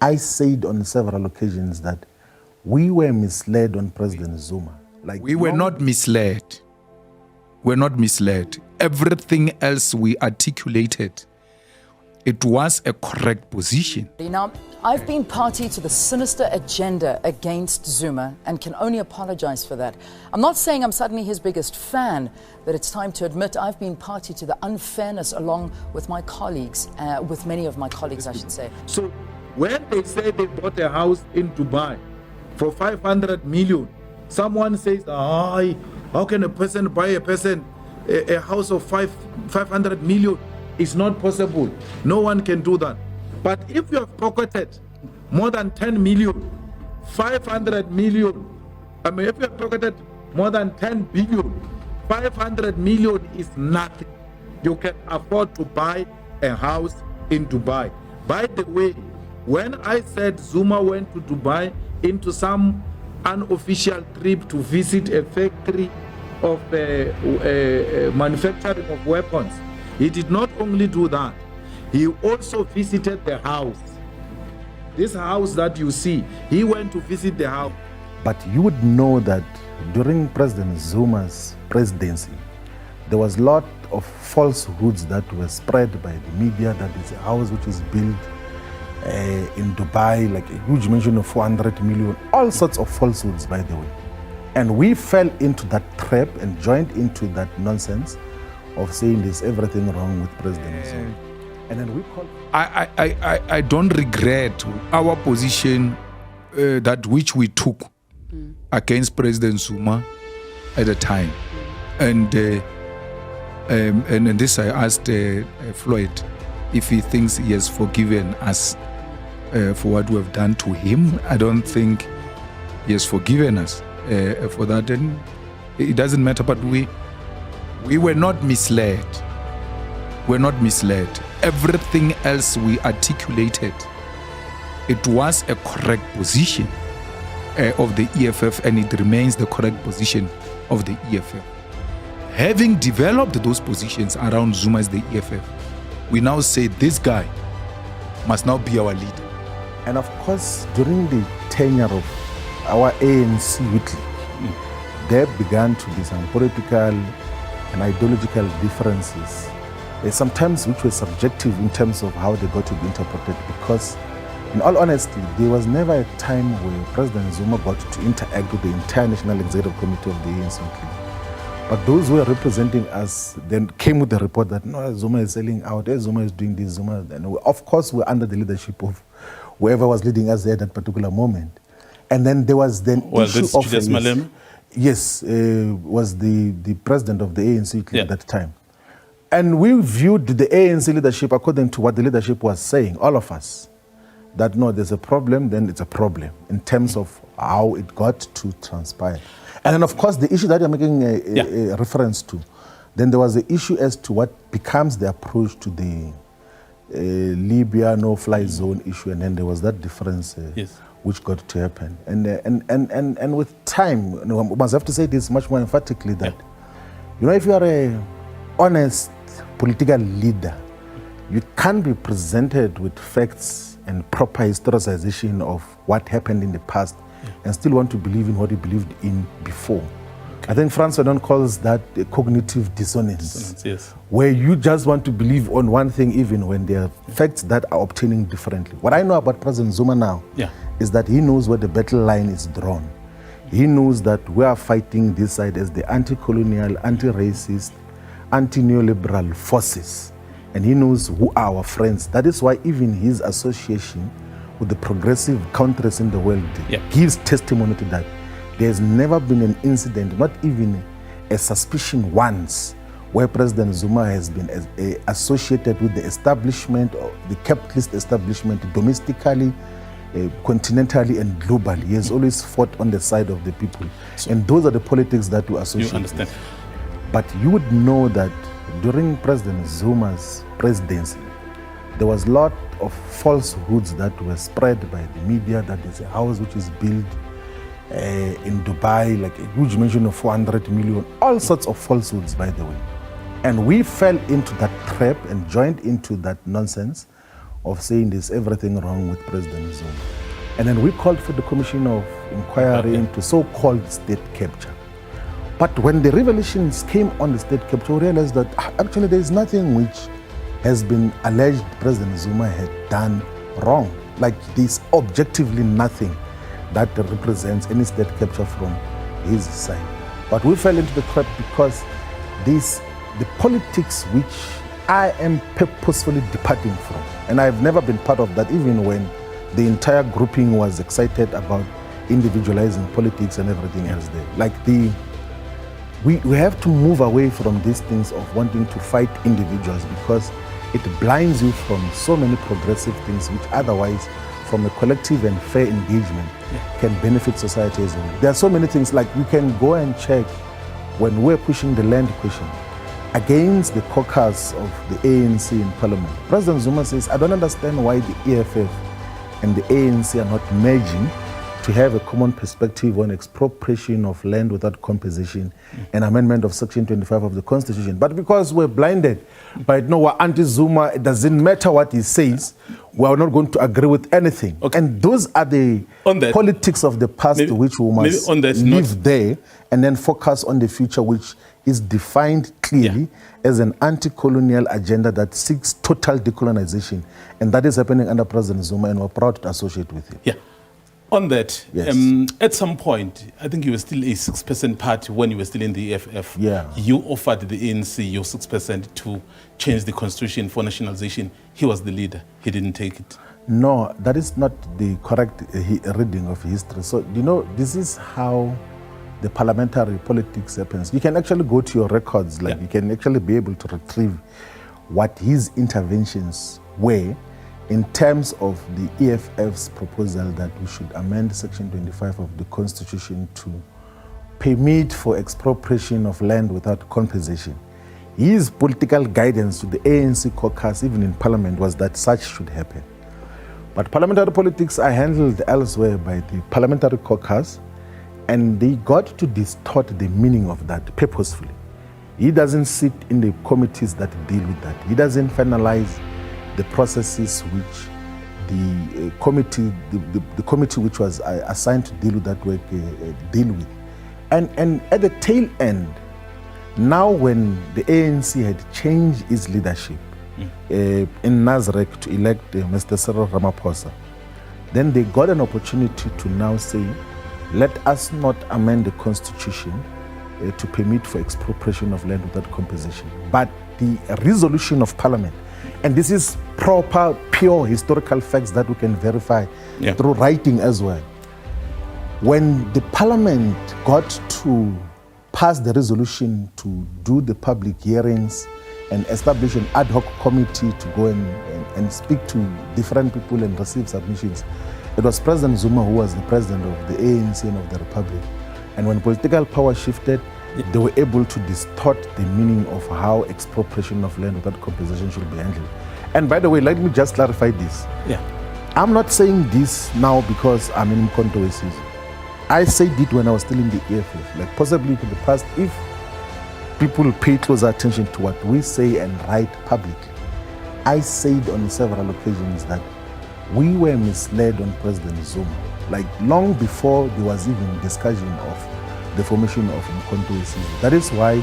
I said on several occasions that we were misled on President Zuma. Like we were not misled. We're not misled. Everything else we articulated, it was a correct position. Now, I've been party to the sinister agenda against Zuma and can only apologize for that. I'm not saying I'm suddenly his biggest fan, but it's time to admit I've been party to the unfairness along with my colleagues, with many of my colleagues, I should say. So when they say they bought a house in Dubai for 500 million, someone says, how can a person buy a house of 500 million? It's not possible. No one can do that. But if you have pocketed more than 10 million, 500 million, if you have pocketed more than 10 billion, 500 million is nothing. You can afford to buy a house in Dubai. By the way, when I said Zuma went to Dubai into some unofficial trip to visit a factory of manufacturing of weapons, he did not only do that, he also visited the house. This house that you see, he went to visit the house. But you would know that during President Zuma's presidency, there was a lot of falsehoods that were spread by the media, that is a house which is built in Dubai, like a huge mention of 400 million, all sorts of falsehoods, by the way. And we fell into that trap and joined into that nonsense of saying there's everything wrong with President Zuma. And then we call. I don't regret our position that which we took against President Zuma at the time. And this I asked Floyd if he thinks he has forgiven us for what we have done to him. I don't think he has forgiven us for that. And it doesn't matter, but we were not misled. We're not misled. Everything else we articulated, it was a correct position of the EFF, and it remains the correct position of the EFF. Having developed those positions around Zuma as the EFF, we now say this guy must now be our leader. And of course, during the tenure of our ANC weekly, there began to be some political and ideological differences, sometimes which were subjective in terms of how they got to be interpreted, because in all honesty, there was never a time where President Zuma got to interact with the entire National Executive Committee of the ANC. But those who were representing us then came with the report that no, Zuma is selling out, Zuma is doing this, Zuma. And of course, we're under the leadership of whoever was leading us there at that particular moment. And then there was the issue of JULIUS MALEMA? Yes, was the president of the ANC at that time. And we viewed the ANC leadership according to what the leadership was saying, all of us, that no, there's a problem, then it's a problem in terms of how it got to transpire. And then, of course, the issue that you're making a reference to, then there was the issue as to what becomes the approach to the Libya no-fly zone issue, and then there was that difference which got to happen. And with time, you know, I must have to say this much more emphatically, that you know, if you are a honest political leader, you can't be presented with facts and proper historicization of what happened in the past and still want to believe in what you believed in before. I think Franz Fanon calls that a cognitive dissonance, where you just want to believe on one thing even when there are facts that are obtaining differently. What I know about President Zuma now is that he knows where the battle line is drawn. He knows that we are fighting this side as the anti-colonial, anti-racist, anti-neoliberal forces. And he knows who are our friends. That is why even his association with the progressive countries in the world gives testimony to that. There's never been an incident, not even a suspicion once, where President Zuma has been associated with the establishment, or the capitalist establishment, domestically, continentally and globally. He has always fought on the side of the people. And those are the politics that we associate with. But you would know that during President Zuma's presidency, there was a lot of falsehoods that were spread by the media, that there's a house which is built in Dubai, like a huge mention of 400 million, all sorts of falsehoods, by the way. And we fell into that trap and joined into that nonsense of saying there's everything wrong with President Zuma. And then we called for the commission of inquiry into so-called state capture. But when the revelations came on the state capture, we realized that actually there is nothing which has been alleged President Zuma had done wrong. Like there's objectively nothing that represents any state capture from his side. But we fell into the trap because the politics which I am purposefully departing from, and I've never been part of that, even when the entire grouping was excited about individualizing politics and everything else there. Like we have to move away from these things of wanting to fight individuals, because it blinds you from so many progressive things which otherwise, from a collective and fair engagement, can benefit society as well. There are so many things, like we can go and check when we're pushing the land question against the caucus of the ANC in Parliament. President Zuma says, I don't understand why the EFF and the ANC are not merging to have a common perspective on expropriation of land without compensation and amendment of Section 25 of the Constitution. But because we're blinded by we're anti-Zuma, it doesn't matter what he says, we're not going to agree with anything. Okay. And those are the politics of the past, which we must leave there and then focus on the future, which is defined clearly as an anti-colonial agenda that seeks total decolonization. And that is happening under President Zuma, and we're proud to associate with him. Yeah. On that, at some point, I think you were still a 6% party when you were still in the EFF. Yeah. You offered the ANC your 6% to change the constitution for nationalization. He was the leader. He didn't take it. No, that is not the correct reading of history. So, you know, this is how the parliamentary politics happens. You can actually go to your records, like you can actually be able to retrieve what his interventions were in terms of the EFF's proposal that we should amend Section 25 of the Constitution to permit for expropriation of land without compensation. His political guidance to the ANC caucus, even in Parliament, was that such should happen. But parliamentary politics are handled elsewhere by the parliamentary caucus, and they got to distort the meaning of that purposefully. He doesn't sit in the committees that deal with that. He doesn't finalize the processes which the committee which was assigned to deal with that work deal with. And at the tail end, now when the ANC had changed its leadership in Nasrec to elect Mr. Cyril Ramaphosa, then they got an opportunity to now say, let us not amend the Constitution to permit for expropriation of land without compensation, but the resolution of Parliament. And this is proper, pure historical facts that we can verify through writing as well. When the Parliament got to pass the resolution to do the public hearings and establish an ad hoc committee to go and speak to different people and receive submissions, it was President Zuma who was the president of the ANC and of the Republic. And when political power shifted, they were able to distort the meaning of how expropriation of land without compensation should be handled. And by the way, let me just clarify this. I'm not saying this now because I'm in controversies. I said it when I was still in the EFF. Like possibly in the past, if people pay closer attention to what we say and write publicly, I said on several occasions that we were misled on President Zuma. Like long before there was even discussion of the formation of Nkandla. That is why,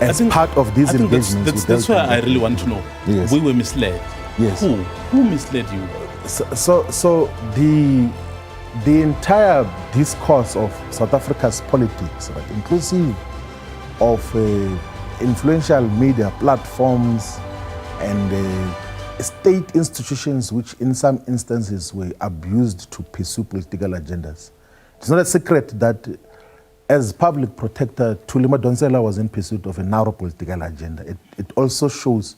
as part of these engagements, that's why I really want to know. Yes. We were misled. Yes. Who misled you? So the entire discourse of South Africa's politics, right, inclusive of influential media platforms and state institutions, which in some instances were abused to pursue political agendas. It's not a secret that as public protector, Thuli Madonsela was in pursuit of a narrow political agenda. It also shows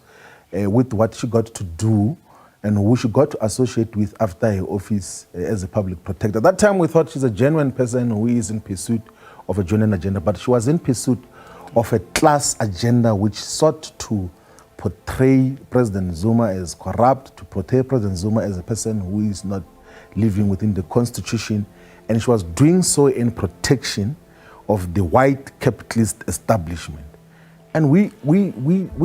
with what she got to do and who she got to associate with after her office as a public protector. At that time, we thought she's a genuine person who is in pursuit of a genuine agenda, but she was in pursuit of a class agenda which sought to portray President Zuma as corrupt, to portray President Zuma as a person who is not living within the Constitution, and she was doing so in protection of the white capitalist establishment. And we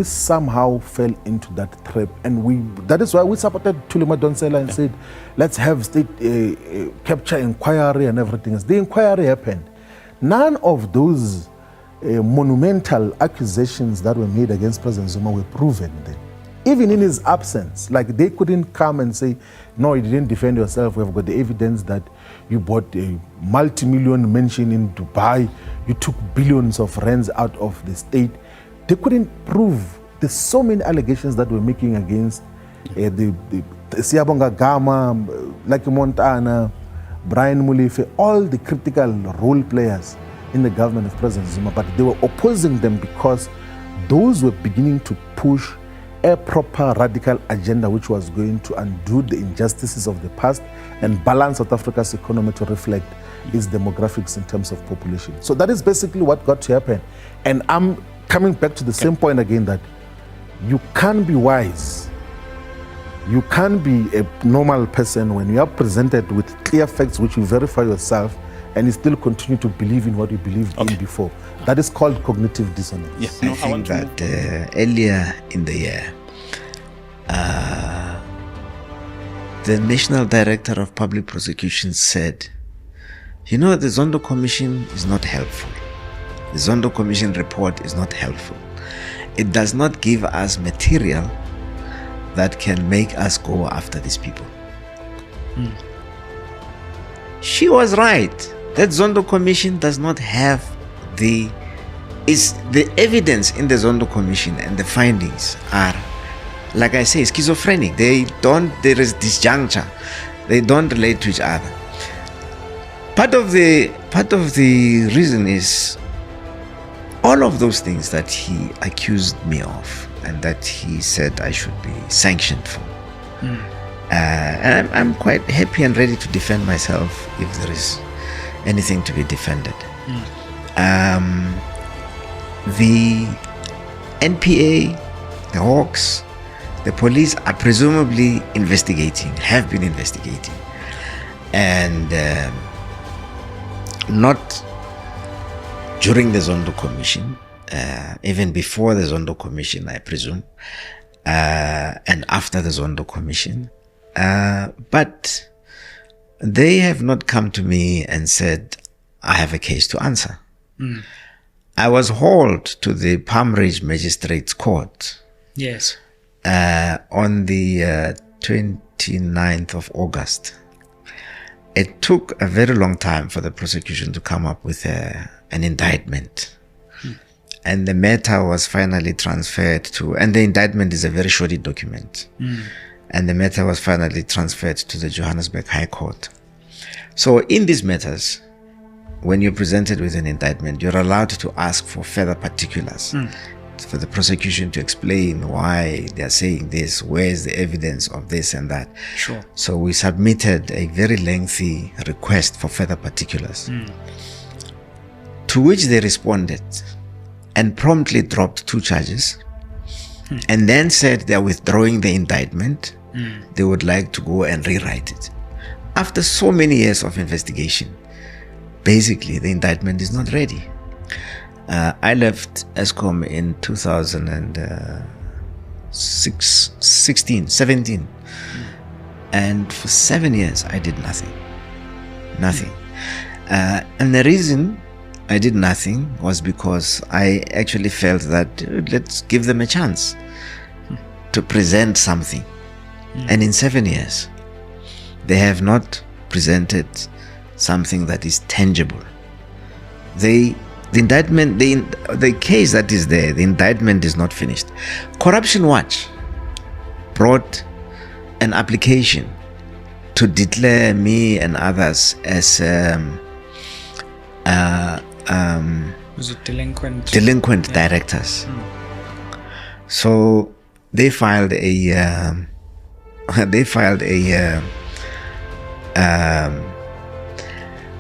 somehow fell into that trap, and that is why we supported Thuli Madonsela and said, let's have state capture inquiry and everything else. The inquiry happened. None of those monumental accusations that were made against President Zuma were proven then. Even in his absence, like they couldn't come and say, no, you didn't defend yourself. We've got the evidence that you bought a multi-million mansion in Dubai. You took billions of rands out of the state. They couldn't prove. There's so many allegations that we're making against the Siyabonga Gama, Lucky Montana, Brian Mulefe, all the critical role players in the government of President Zuma, but they were opposing them because those were beginning to push a proper radical agenda which was going to undo the injustices of the past and balance South Africa's economy to reflect its demographics in terms of population. So that is basically what got to happen. And I'm coming back to the same point again, that you can't be wise. You can't be a normal person when you are presented with clear facts which you verify yourself and you still continue to believe in what you believed in before. That is called cognitive dissonance. Yes. I think that earlier in the year, the National Director of Public Prosecutions said, you know, the Zondo Commission is not helpful. The Zondo Commission report is not helpful. It does not give us material that can make us go after these people. She was right. That Zondo Commission does not have the evidence in the Zondo Commission, and the findings are, like I say, schizophrenic. There is disjuncture. They don't relate to each other. Part of the reason is all of those things that he accused me of and that he said I should be sanctioned for. And I'm quite happy and ready to defend myself if there is anything to be defended. The NPA, the Hawks, the police are presumably investigating, have been investigating, and not during the Zondo Commission, even before the Zondo Commission, I presume, and after the Zondo Commission. But they have not come to me and said, I have a case to answer. I was hauled to the Palm Ridge Magistrates Court. Yes. On the 29th of August. It took a very long time for the prosecution to come up with an indictment. And the matter was finally transferred to, and the indictment is a very shoddy document. And the matter was finally transferred to the Johannesburg High Court. So in these matters, when you're presented with an indictment, you're allowed to ask for further particulars, for the prosecution to explain why they're saying this, where's the evidence of this and that. Sure. So we submitted a very lengthy request for further particulars, to which they responded and promptly dropped 2 charges, and then said they're withdrawing the indictment. They would like to go and rewrite it. After so many years of investigation, basically the indictment is not ready. I left Escom in 2017, and for 7 years I did nothing. And the reason I did nothing was because I actually felt that let's give them a chance to present something. And in 7 years, they have not presented something that is tangible. The indictment, the case that is there, the indictment is not finished. Corruption Watch brought an application to declare me and others as Was it delinquent? Delinquent directors. So they filed a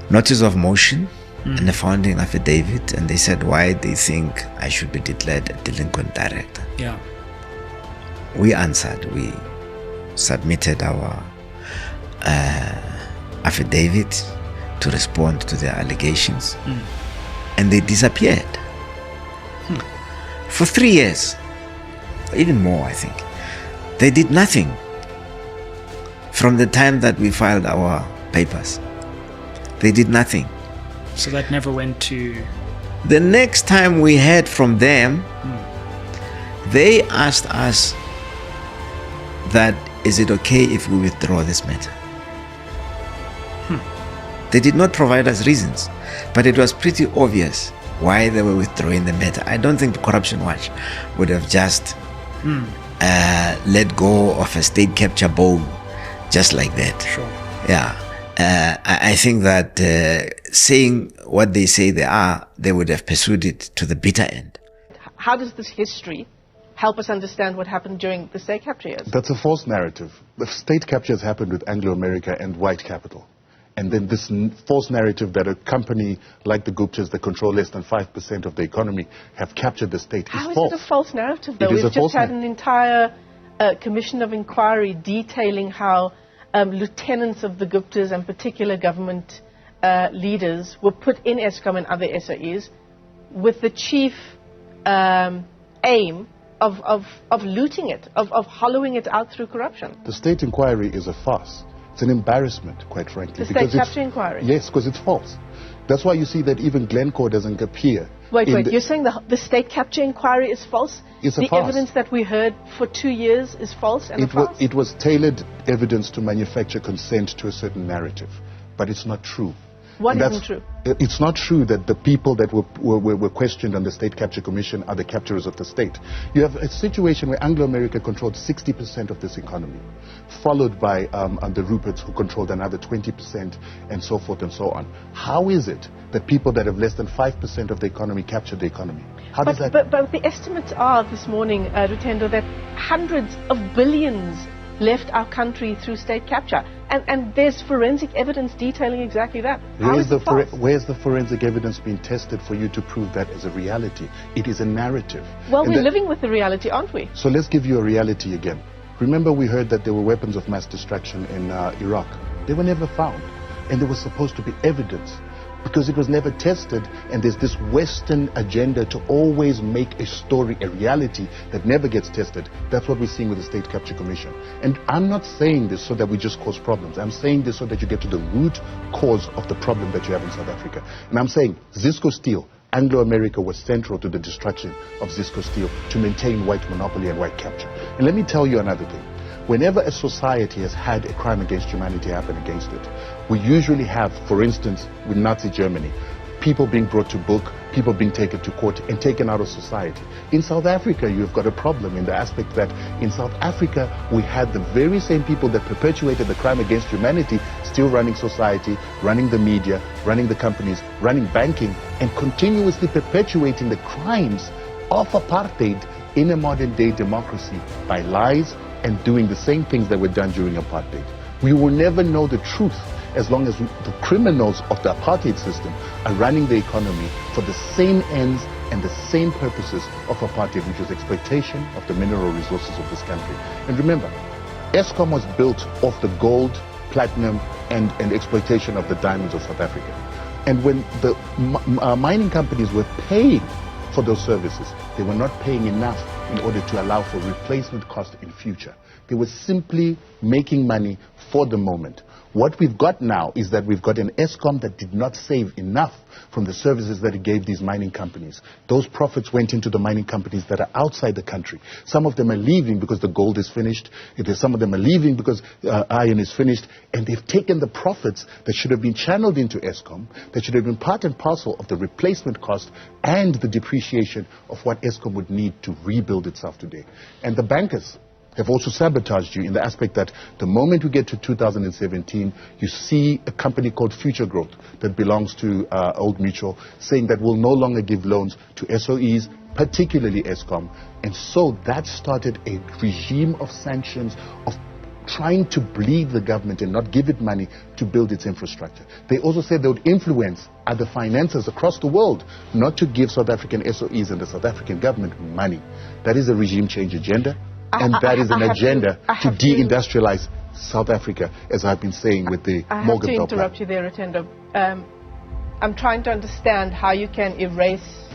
notice of motion and a founding affidavit, and they said why they think I should be declared a delinquent director. Yeah. We answered. We submitted our affidavit to respond to their allegations, and they disappeared. For 3 years, even more, I think. They did nothing from the time that we filed our papers. They did nothing. So that never went to... The next time we heard from them, they asked us that, is it okay if we withdraw this matter? They did not provide us reasons, but it was pretty obvious why they were withdrawing the matter. I don't think the Corruption Watch would have just let go of a state capture bone just like that. Sure. Yeah. I think that saying what they say they are, they would have pursued it to the bitter end. How does this history help us understand what happened during the state capture years? That's a false narrative. The state captures happened with Anglo-America and white capital. And then this false narrative that a company like the Guptas that control less than 5% of the economy have captured the state is false. How is it a false narrative, though? It is We've a false just had an entire commission of inquiry detailing how lieutenants of the Guptas and particular government leaders were put in Escom and other SOEs with the chief aim of looting it, of hollowing it out through corruption. The state inquiry is a farce. It's an embarrassment, quite frankly. The state capture inquiry? Yes, because it's false. That's why you see that even Glencore doesn't appear. Wait, you're saying the state capture inquiry is false? It's a the farce. Evidence that we heard for 2 years is false and a farce? It was tailored evidence to manufacture consent to a certain narrative, but it's not true. What isn't true? It's not true that the people that were questioned on the State Capture Commission are the capturers of the state. You have a situation where Anglo-America controlled 60% of this economy, followed by the Ruperts, who controlled another 20%, and so forth and so on. How is it that people that have less than 5% of the economy capture the economy? How does that... But the estimates are this morning, Rutendo, that hundreds of billions left our country through state capture. And there's forensic evidence detailing exactly that. Where's the forensic evidence being tested for you to prove that as a reality? It is a narrative. Well, we're living with the reality, aren't we? So let's give you a reality again. Remember, we heard that there were weapons of mass destruction in Iraq. They were never found. And there was supposed to be evidence, because it was never tested, and there's this Western agenda to always make a story a reality that never gets tested. That's what we're seeing with the State Capture Commission. And I'm not saying this so that we just cause problems. I'm saying this so that you get to the root cause of the problem that you have in South Africa. And I'm saying Zisco Steel, Anglo-America was central to the destruction of Zisco Steel to maintain white monopoly and white capture. And let me tell you another thing. Whenever a society has had a crime against humanity happen against it, we usually have, for instance, with Nazi Germany, people being brought to book, people being taken to court and taken out of society. In South Africa, you've got a problem in the aspect that in South Africa, we had the very same people that perpetuated the crime against humanity still running society, running the media, running the companies, running banking, and continuously perpetuating the crimes of apartheid in a modern-day democracy by lies and doing the same things that were done during apartheid. We will never know the truth as long as the criminals of the apartheid system are running the economy for the same ends and the same purposes of apartheid, which is exploitation of the mineral resources of this country. And remember, Escom was built off the gold, platinum, and exploitation of the diamonds of South Africa. And when the mining companies were paying for those services, they were not paying enough in order to allow for replacement cost in future. They were simply making money for the moment. What we've got now is that we've got an Escom that did not save enough from the services that it gave these mining companies. Those profits went into the mining companies that are outside the country. Some of them are leaving because the gold is finished. Some of them are leaving because iron is finished. And they've taken the profits that should have been channeled into Escom, that should have been part and parcel of the replacement cost and the depreciation of what Escom would need to rebuild itself today. And the bankers have also sabotaged you in the aspect that the moment we get to 2017, you see a company called Future Growth that belongs to Old Mutual saying that we'll no longer give loans to SOEs, particularly Escom. And so that started a regime of sanctions, of trying to bleed the government and not give it money to build its infrastructure. They also said they would influence other financiers across the world not to give South African SOEs and the South African government money. That is a regime change agenda. And that is an agenda to deindustrialize South Africa, as I've been saying with the Morgan Bell plan. I have to interrupt you there, Retendo. I'm trying to understand how you can erase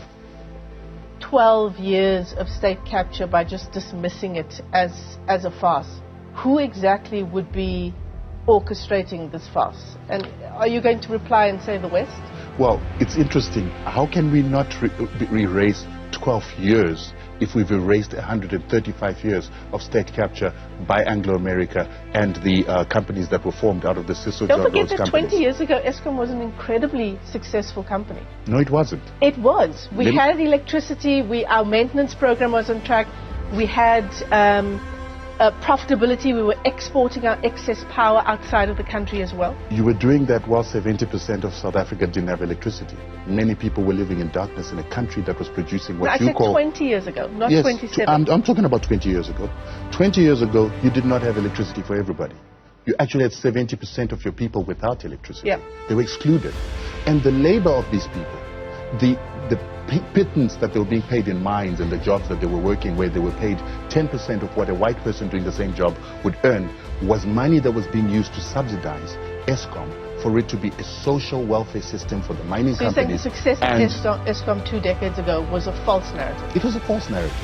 12 years of state capture by just dismissing it as a farce, who exactly would be orchestrating this farce? And are you going to reply and say the West? Well, it's interesting. How can we not erase 12 years if we've erased 135 years of state capture by Anglo-America and the companies that were formed out of the Siso Don't John forget Rhodes that companies? 20 years ago, Escom was an incredibly successful company. No, it wasn't. It was. We had electricity, our maintenance program was on track, we had profitability, we were exporting our excess power outside of the country as well. You were doing that while 70% of South Africa didn't have electricity. Many people were living in darkness in a country that was producing what you call... I said 20 years ago, not yes, 27. I'm talking about 20 years ago. 20 years ago, you did not have electricity for everybody. You actually had 70% of your people without electricity. Yeah. They were excluded. And the labor of these people, the pittance that they were being paid in mines and the jobs that they were working where they were paid 10% of what a white person doing the same job would earn, was money that was being used to subsidize Escom for it to be a social welfare system for the mining companies. So you're saying the success of Escom 2 decades ago was a false narrative? It was a false narrative.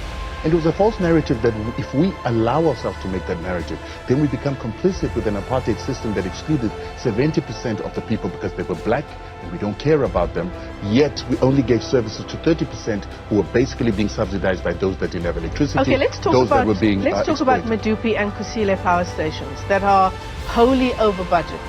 And it was a false narrative that if we allow ourselves to make that narrative, then we become complicit with an apartheid system that excluded 70% of the people because they were black and we don't care about them, yet we only gave services to 30% who were basically being subsidized by those that didn't have electricity. Okay, let's talk about Medupi and Kusile power stations that are wholly over budget,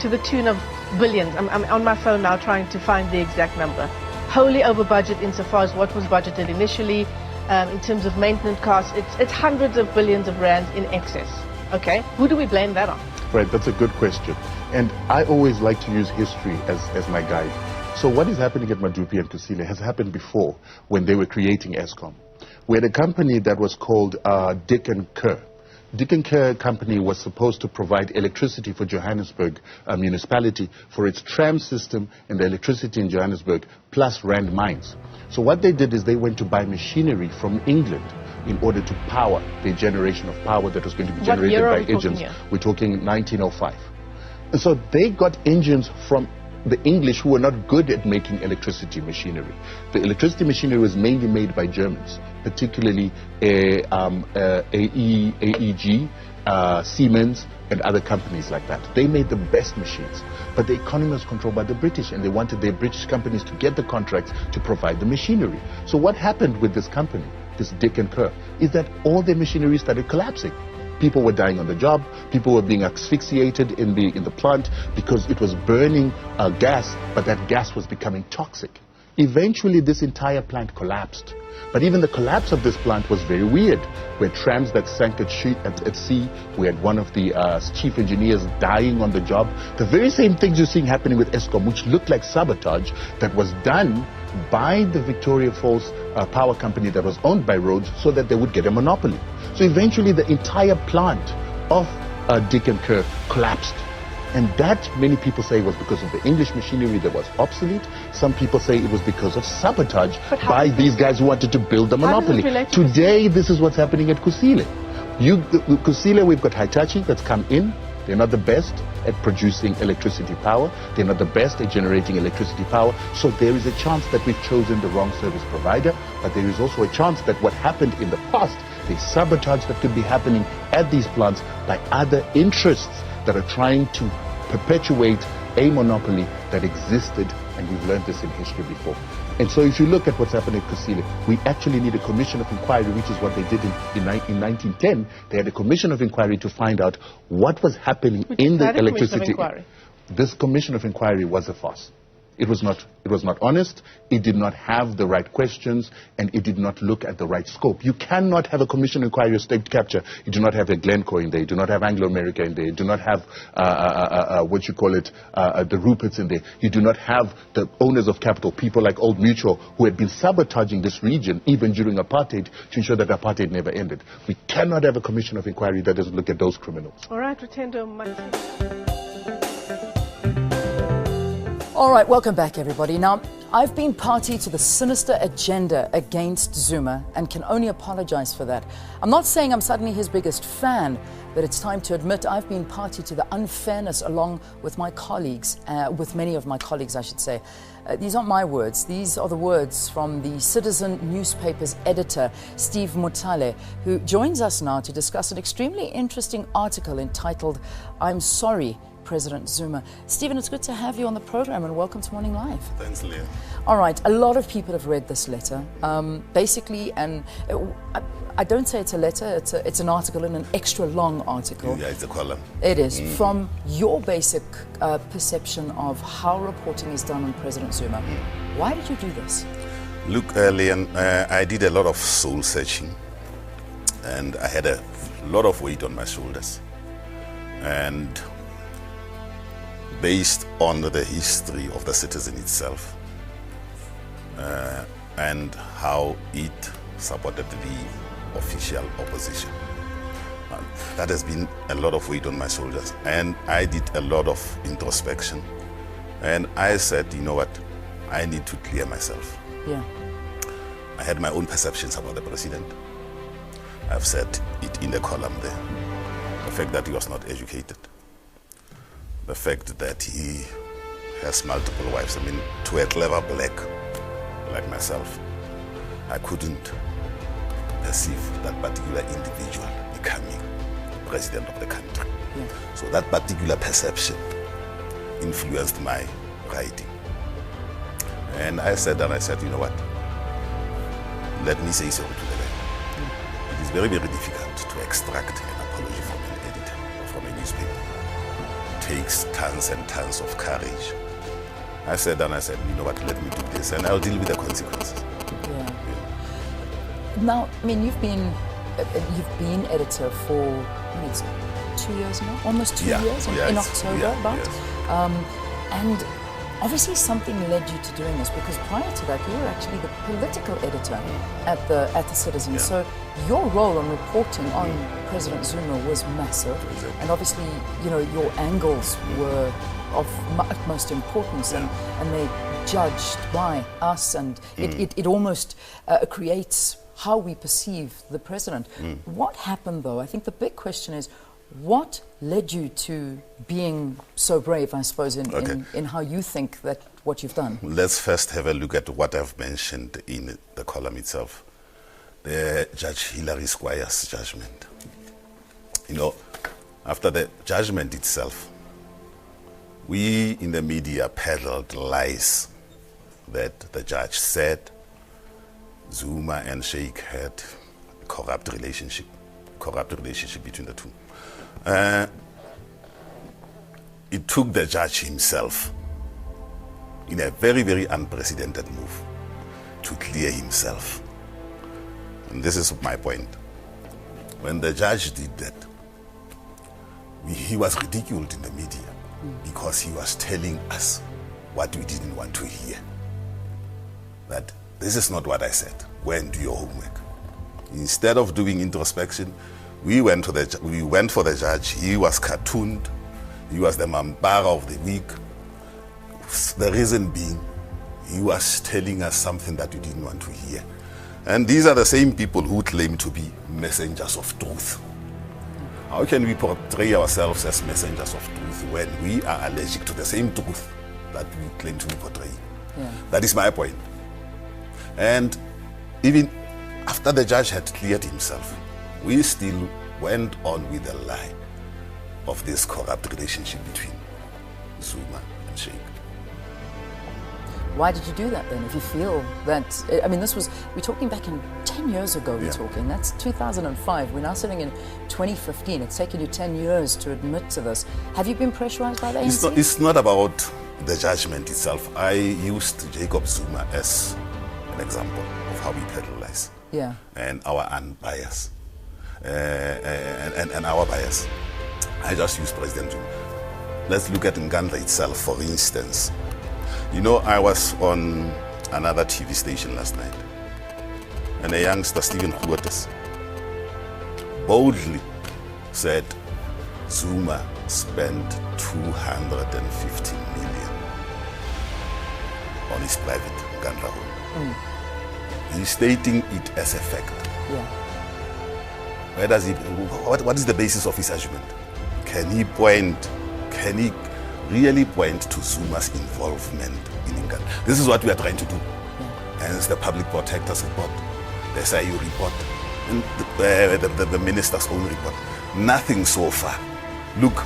to the tune of billions. I'm on my phone now trying to find the exact number. Wholly over budget insofar as what was budgeted initially. In terms of maintenance costs, it's hundreds of billions of rands in excess. Okay, who do we blame that on? Right, that's a good question. And I always like to use history as my guide. So what is happening at Medupi and Kusile has happened before when they were creating Escom. We had a company that was called Dick and Kerr. Dick and Kerr company was supposed to provide electricity for Johannesburg municipality for its tram system and the electricity in Johannesburg plus rand mines. So what they did is they went to buy machinery from England in order to power the generation of power that was going to be generated by engines. We're talking 1905. And so they got engines from the English who were not good at making electricity machinery. The electricity machinery was mainly made by Germans, particularly AEG, Siemens, and other companies like that. They made the best machines, but the economy was controlled by the British, and they wanted their British companies to get the contracts to provide the machinery. So what happened with this company, this Dick and Kerr, is that all their machinery started collapsing. People were dying on the job, people were being asphyxiated in the plant because it was burning gas, but that gas was becoming toxic. Eventually this entire plant collapsed. But even the collapse of this plant was very weird. We had trams that sank at sea. We had one of the chief engineers dying on the job. The very same things you're seeing happening with Escom, which looked like sabotage, that was done by the Victoria Falls power company that was owned by Rhodes so that they would get a monopoly. So eventually the entire plant of Dick and Kerr collapsed. And that, many people say, was because of the English machinery that was obsolete. Some people say it was because of sabotage by these guys who wanted to build a monopoly. Today, this is what's happening at Kusile. Kusile, we've got Hitachi that's come in. They're not the best at producing electricity power. They're not the best at generating electricity power. So there is a chance that we've chosen the wrong service provider. But there is also a chance that what happened in the past, the sabotage that could be happening at these plants by other interests that are trying to perpetuate a monopoly that existed, and we've learned this in history before. And so if you look at what's happening at Kusile, we actually need a commission of inquiry, which is what they did in 1910. They had a commission of inquiry to find out what was happening in the electricity. This commission of inquiry was a farce. It was not honest, it did not have the right questions, and it did not look at the right scope. You cannot have a commission inquiry of state capture. You do not have a Glencore in there, you do not have Anglo-America in there, you do not have, the Ruperts in there. You do not have the owners of capital, people like Old Mutual, who had been sabotaging this region, even during apartheid, to ensure that apartheid never ended. We cannot have a commission of inquiry that doesn't look at those criminals. All right, Retendo. All right, welcome back, everybody. Now, I've been party to the sinister agenda against Zuma and can only apologize for that. I'm not saying I'm suddenly his biggest fan, but it's time to admit I've been party to the unfairness along with my colleagues, with many of my colleagues, I should say. These aren't my words. These are the words from the Citizen newspaper's editor, Steve Mutale, who joins us now to discuss an extremely interesting article entitled, "I'm Sorry, President Zuma." Stephen, it's good to have you on the program and welcome to Morning Live. Thanks, Leah. All right, a lot of people have read this letter. Basically, and I don't say it's a letter, it's an article in an extra long article. Yeah, it's a column. It is. From your basic perception of how reporting is done on President Zuma, why did you do this? Look, Leah, I did a lot of soul searching and I had a lot of weight on my shoulders. And based on the history of the Citizen itself and how it supported the official opposition. That has been a lot of weight on my shoulders, and I did a lot of introspection, and I said, you know what, I need to clear myself. Yeah. I had my own perceptions about the president. I've said it in the column there. The fact that he was not educated, the fact that he has multiple wives. I mean, to a clever black like myself, I couldn't perceive that particular individual becoming president of the country. Yeah. So that particular perception influenced my writing. And I said, you know what, let me say so to the guy. It is very, very difficult to extract an apology from an editor or from a newspaper. It takes tons and tons of courage. I said, you know what, let me do this and I'll deal with the consequences. Yeah. Now, I mean, you've been editor for, what is it, 2 years now? Almost 2 years in October, about. Yes. And obviously something led you to doing this, because prior to that you were actually the political editor at the Citizen. Yeah. So your role in reporting on President Zuma was massive, and obviously, you know, your angles were of utmost importance, and they judged by us, and it almost creates how we perceive the president. What happened, though? I think the big question is, what led you to being so brave, I suppose, in how you think that what you've done? Let's first have a look at what I've mentioned in the column itself. The Judge Hilary Squire's judgment. You know, after the judgment itself, we in the media peddled lies that the judge said Zuma and Sheikh had a corrupt relationship between the two. It took the judge himself, in a very, very unprecedented move, to clear himself. And this is my point. When the judge did that, he was ridiculed in the media because he was telling us what we didn't want to hear. That this is not what I said. Go and do your homework. Instead of doing introspection, we went for the judge. He was cartooned. He was the Mambara of the week. The reason being, he was telling us something that we didn't want to hear. And these are the same people who claim to be messengers of truth. How can we portray ourselves as messengers of truth when we are allergic to the same truth that we claim to be portraying? Yeah. That is my point. And even after the judge had cleared himself, we still went on with the lie of this corrupt relationship between Zuma and Sheikh. Why did you do that then, if you feel that, I mean, we're talking back in 10 years ago, we're talking, that's 2005, we're now sitting in 2015, it's taken you 10 years to admit to this. Have you been pressurized by the ANC? It's not about the judgment itself. I used Jacob Zuma as an example of how we peddle lies. Yeah. And our unbiased, and our bias. I just use President Zuma. Let's look at Nkandla itself, for instance. You know, I was on another TV station last night, and a youngster, Stephen Huertas, boldly said Zuma spent 250 million on his private Nkandla home. He's stating it as a fact. Yeah. Where does he? What is the basis of his argument? Can he really point to Zuma's involvement in Nkandla? This is what we are trying to do. Hence the public protector's report, the SIU report, and the minister's own report. Nothing so far. Look,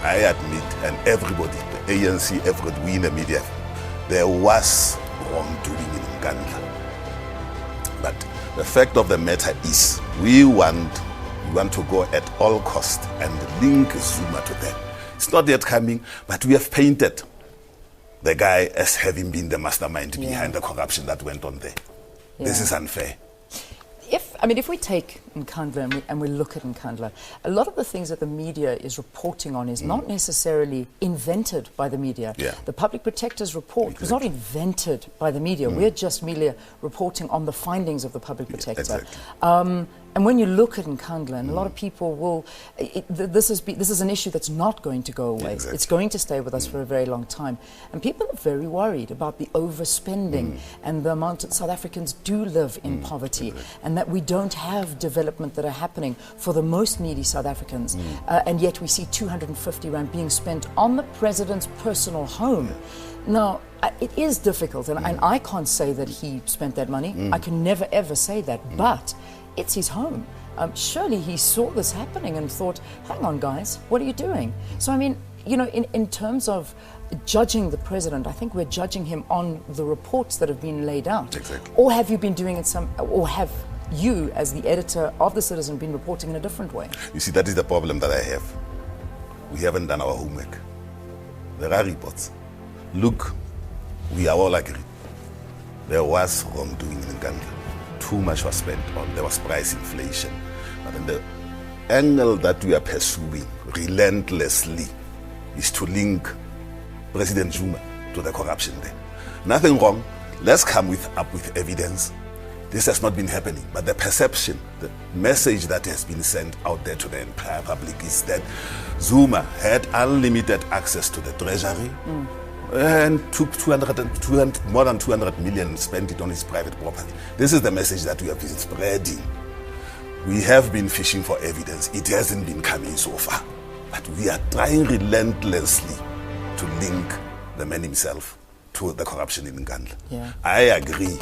I admit, and everybody, the ANC, everybody, we in the media, there was wrongdoing in Nkandla. But the fact of the matter is, we want to go at all costs and link Zuma to them. It's not yet coming, but we have painted the guy as having been the mastermind behind the corruption that went on there. This is unfair. If we take Nkandla and we look at Nkandla, a lot of the things that the media is reporting on is not necessarily invented by the media. The Public Protector's report was not invented by the media. We're just merely reporting on the findings of the Public Protector. And when you look at Nkandla, and a lot of people will, this is an issue that's not going to go away. It's going to stay with us for a very long time. And people are very worried about the overspending and the amount that South Africans do live in poverty, and that we don't have development that are happening for the most needy South Africans. And yet we see 250 rand being spent on the president's personal home. Now, it is difficult, and I can't say that he spent that money. I can never ever say that, but it's his home. Surely he saw this happening and thought, hang on guys, what are you doing? So I mean, you know, in terms of judging the president, I think we're judging him on the reports that have been laid out. Or have you been doing it or have you, as the editor of The Citizen, been reporting in a different way? You see, that is the problem that I have. We haven't done our homework. There are reports. Look, we are all agreed. There was wrongdoing in Nkandla. Too much was spent on, there was price inflation. But in the angle that we are pursuing relentlessly is to link President Zuma to the corruption there. Nothing wrong. Let's come up with evidence. This has not been happening, but the perception, the message that has been sent out there to the entire public is that Zuma had unlimited access to the treasury and took more than 200 million and spent it on his private property. This is the message that we have been spreading. We have been fishing for evidence. It hasn't been coming so far. But we are trying relentlessly to link the man himself to the corruption in Nkandla. I agree.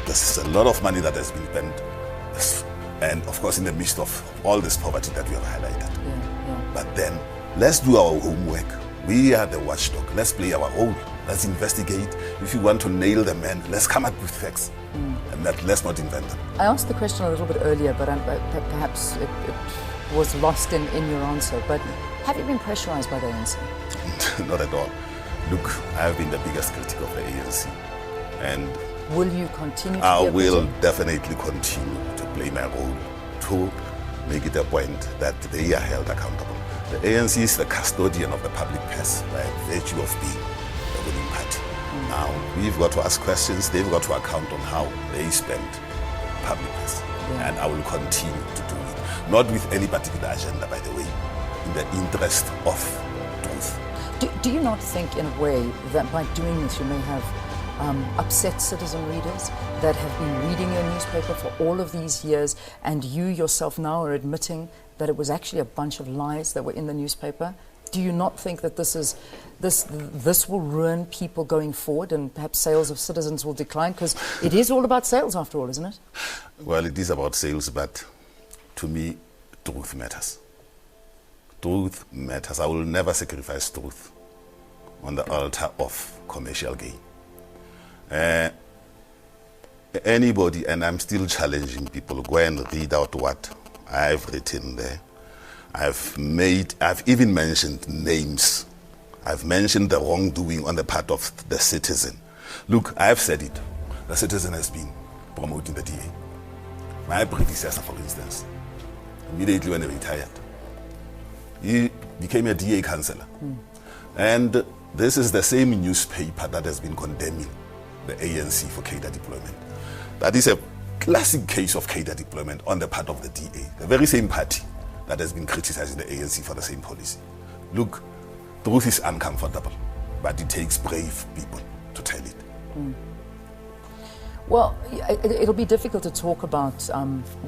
There's a lot of money that has been spent, and of course in the midst of all this poverty that we have highlighted. But then, let's do our homework. We are the watchdog. Let's play our role. Let's investigate. If you want to nail the man, let's come up with facts. And let's not invent them. I asked the question a little bit earlier, but perhaps it was lost in your answer. But have you been pressurized by the ANC? Not at all. Look, I have been the biggest critic of the ANC. And will you continue to I will definitely continue to play my role to make it a point that they are held accountable. The ANC is the custodian of the public purse by virtue of being the ruling party. Now, we've got to ask questions. They've got to account on how they spend public purse. And I will continue to do it. Not with any particular agenda, by the way, in the interest of truth. Do you not think, in a way, that by doing this you may have upset citizen readers that have been reading your newspaper for all of these years, and you yourself now are admitting that it was actually a bunch of lies that were in the newspaper? Do you not think that this will ruin people going forward, and perhaps sales of Citizens will decline? Because it is all about sales after all, isn't it? Well, it is about sales, but to me, truth matters. Truth matters. I will never sacrifice truth on the altar of commercial gain. Anybody, and I'm still challenging people, go and read out what I've written there. I've even mentioned names. I've mentioned the wrongdoing on the part of the Citizen. Look, I've said it. The Citizen has been promoting the DA. My predecessor, for instance, immediately when he retired, he became a DA councillor. And this is the same newspaper that has been condemning the ANC for cadre deployment. That is a classic case of cadre deployment on the part of the DA, the very same party that has been criticizing the ANC for the same policy. Look, truth is uncomfortable, but it takes brave people to tell it. Well, it'll be difficult to talk about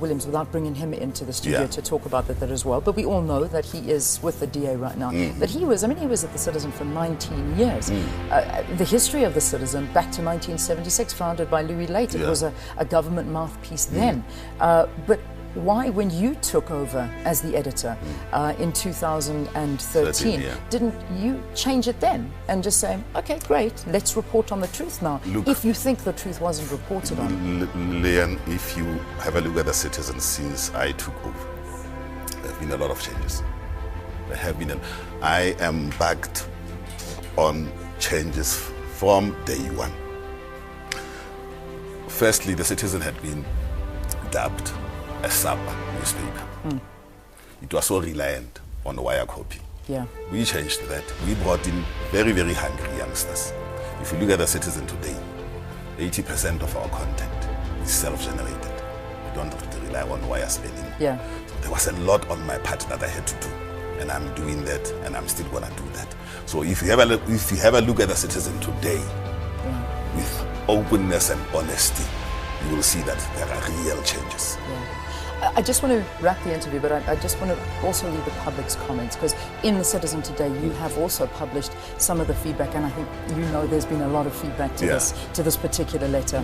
Williams without bringing him into the studio to talk about that as well. But we all know that he is with the DA right now. But he was at the Citizen for 19 years. The history of the Citizen back to 1976, founded by Louis Late. It was a government mouthpiece then. But why, when you took over as the editor in 2013, didn't you change it then and just say, okay, great, let's report on the truth now, if you think the truth wasn't reported on? Leon, if you have a look at the Citizen since I took over, there have been a lot of changes. I am backed on changes from day one. Firstly, the Citizen had been dubbed a sub newspaper. It was so reliant on wire copy. We changed that. We brought in very, very hungry youngsters. If you look at the Citizen today, 80% of our content is self-generated. We don't rely on wires anymore. So there was a lot on my part that I had to do, and I'm doing that, and I'm still gonna do that. So if you have a look at the Citizen today, with openness and honesty, you will see that there are real changes. I just want to wrap the interview, but I just want to also leave the public's comments, because in the Citizen today you have also published some of the feedback, and I think there's been a lot of feedback to this particular letter.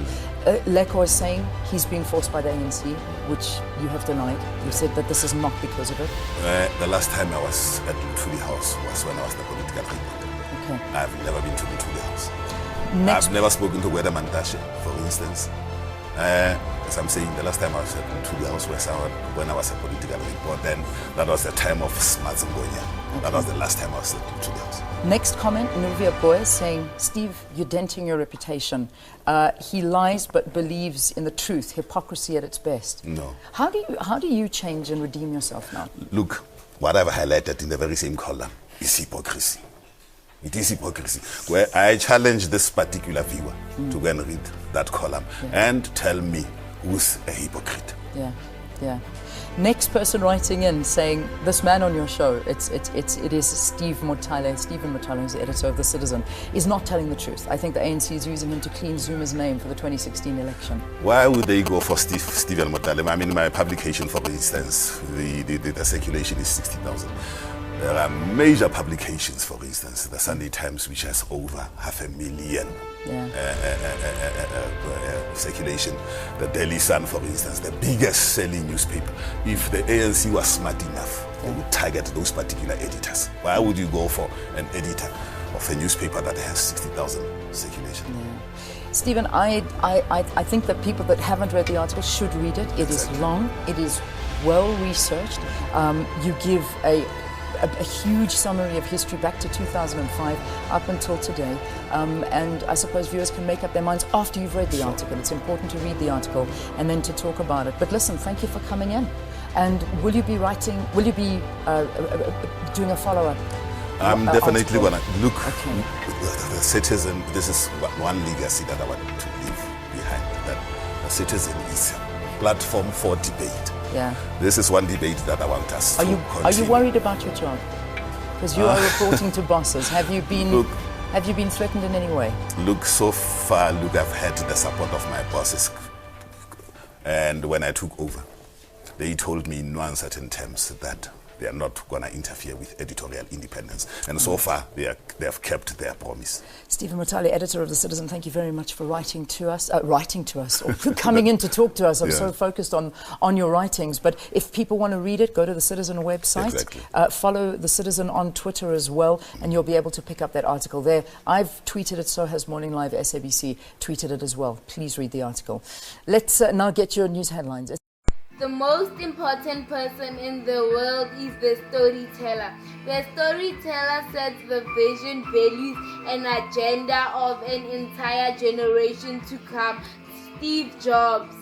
Leko is saying he's being forced by the ANC, which you have denied. You said that this is not because of it. The last time I was at Lutuli House was when I was the political reporter. I've never been to Lutuli House. I've never spoken to Gweda Mantashe, for instance. As I'm saying, the last time I was at Lutuli House was when I was a political reporter, and that was the time of Smatzingonya. That was the last time I was at Lutuli House. Next comment, Nuvia Boy saying, Steve, you're denting your reputation. He lies but believes in the truth, hypocrisy at its best. No. How do you change and redeem yourself now? Look, what I've highlighted in the very same column is hypocrisy. It is hypocrisy. Where I challenge this particular viewer to go and read that column and tell me who's a hypocrite. Next person writing in saying, this man on your show, it is Stephen Motale, who's the editor of The Citizen, is not telling the truth. I think the ANC is using him to clean Zuma's name for the 2016 election. Why would they go for Stephen Motale? I mean, my publication, for instance, the circulation is 60,000. There are major publications, for instance, the Sunday Times, which has over 500,000 circulation. The Daily Sun, for instance, the biggest selling newspaper. If the ANC was smart enough, they would target those particular editors. Why would you go for an editor of a newspaper that has 60,000 circulation? Stephen, I think that people that haven't read the article should read it. It is long, it is well researched. You give a huge summary of history back to 2005 up until today, and I suppose viewers can make up their minds after you've read the article. It's important to read the article and then to talk about it. But listen, thank you for coming in. And will you be doing a follow-up? I'm definitely going to look. The Citizen, this is one legacy that I want to leave behind, that the Citizen is a platform for debate. This is one debate that I want us to continue. Are you worried about your job? Because you are reporting to bosses. Have you been threatened in any way? Look, so far, I've had the support of my bosses. And when I took over, they told me in no uncertain terms that they are not going to interfere with editorial independence. And so far, they have kept their promise. Stephen Motale, editor of The Citizen, thank you very much for writing to us, or coming in to talk to us. I'm so focused on your writings. But if people want to read it, go to The Citizen website. Follow The Citizen on Twitter as well, and you'll be able to pick up that article there. I've tweeted it, so has Morning Live SABC tweeted it as well. Please read the article. Let's now get your news headlines. The most important person in the world is the storyteller. The storyteller sets the vision, values, and agenda of an entire generation to come. Steve Jobs.